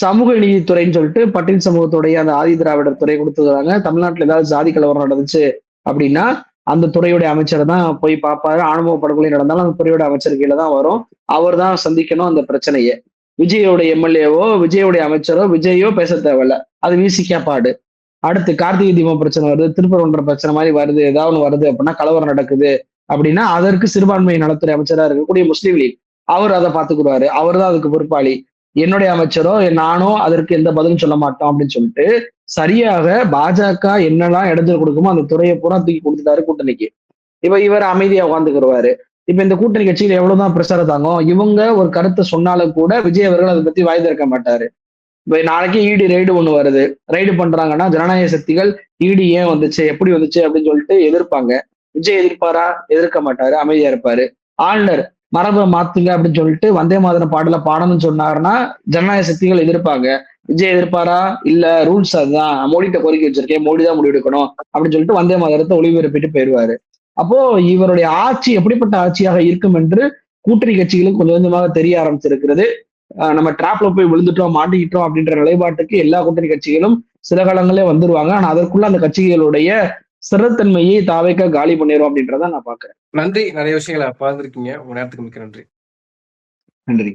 சமூக நீதித்துறைன்னு சொல்லிட்டு பட்டியல் சமூகத்துடைய அந்த ஆதி திராவிடர் துறை கொடுத்துருக்காங்க. தமிழ்நாட்டுல ஏதாவது ஜாதி கலவரம் நடந்துச்சு அப்படின்னா அந்த துறையுடைய அமைச்சரை தான் போய் பார்ப்பாரு. ஆணவ படுகொலை நடந்தாலும் அந்த துறையோட அமைச்சர் கீழே தான் வரும். அவர் தான் சந்திக்கணும் அந்த பிரச்சனையை. விஜயோட எம்எல்ஏவோ விஜயோடைய அமைச்சரோ விஜயோ பேச தேவையில்ல, அது விசிகா பாடு. அடுத்து கார்த்திகை தீபம் பிரச்சனை வருது, திருப்பரங்குன்ற பிரச்சனை மாதிரி வருது, ஏதாவது ஒன்று வருது அப்படின்னா, கலவரம் நடக்குது அப்படின்னா அதற்கு சிறுபான்மை நலத்துறை அமைச்சராக இருக்கக்கூடிய முஸ்லீம் லீக் அவர் அதை பார்த்துக்குருவாரு. அவர் தான் அதுக்கு பொறுப்பாளி. என்னுடைய அமைச்சரோ நானோ அதற்கு எந்த பதிலும் சொல்ல மாட்டோம் அப்படின்னு சொல்லிட்டு சரியாக பாஜக என்னெல்லாம் இடைஞ்சல் கொடுக்குமோ அந்த துறையை பூரா தூக்கி கொடுத்துட்டாரு கூட்டணிக்கு. இப்ப இவர் அமைதியா உட்காந்துக்கிடுவாரு. இப்ப இந்த கூட்டணி கட்சியில் எவ்வளவுதான் பிரசாரம் தாங்கும்? இவங்க ஒரு கருத்தை சொன்னாலும் கூட விஜய் அவர்கள் அதை பத்தி வாய் திறக்க மாட்டாரு. இப்ப நாளைக்கு இடி ரைடு ஒண்ணு வருது, ரைடு பண்றாங்கன்னா ஜனநாயக சக்திகள் இடி ஏன் வந்துச்சு, எப்படி வந்துச்சு அப்படின்னு சொல்லிட்டு எதிர்ப்பாங்க. விஜய் எதிர்ப்பாரா? எதிர்க்க மாட்டாரு, அமைதியா இருப்பாரு. ஆளுநர் மரபை மாத்துங்க அப்படின்னு சொல்லிட்டு வந்தே மாதரம் பாடல பாடணும்னு சொன்னாருன்னா ஜனநாயக சக்திகள் எதிர்ப்பாங்க. விஜய் எதிர்ப்பாரா? இல்ல, ரூல்ஸ் அதுதான், மோடிட்ட கோரிக்கை வச்சிருக்கேன், மோடி தான் முடிவெடுக்கணும் அப்படின்னு சொல்லிட்டு வந்தே மாதரத்தை ஒளிபரப்பிட்டு போயிடுவாரு. அப்போ இவருடைய ஆட்சி எப்படிப்பட்ட ஆட்சியாக இருக்கும் என்று கூட்டணி கட்சிகளுக்கு கொஞ்சம் கொஞ்சமாக தெரிய ஆரம்பிச்சிருக்கிறது. நம்ம டிராப்ல போய் விழுந்துட்டோம், மாட்டிக்கிட்டோம் அப்படின்ற நிலைப்பாட்டுக்கு எல்லா கூட்டணி கட்சிகளும் சில காலங்களே வந்துருவாங்க. ஆனா அதற்குள்ள அந்த கட்சிகளுடைய சிறத்தன்மையை தாவேக்க காலி பண்ணிடும் அப்படின்றத நான் பாக்குறேன். நன்றி, நிறைய விஷயங்களை பகிர்ந்திருக்கீங்க. உங்க நேரத்துக்கு மிக்க நன்றி. நன்றி.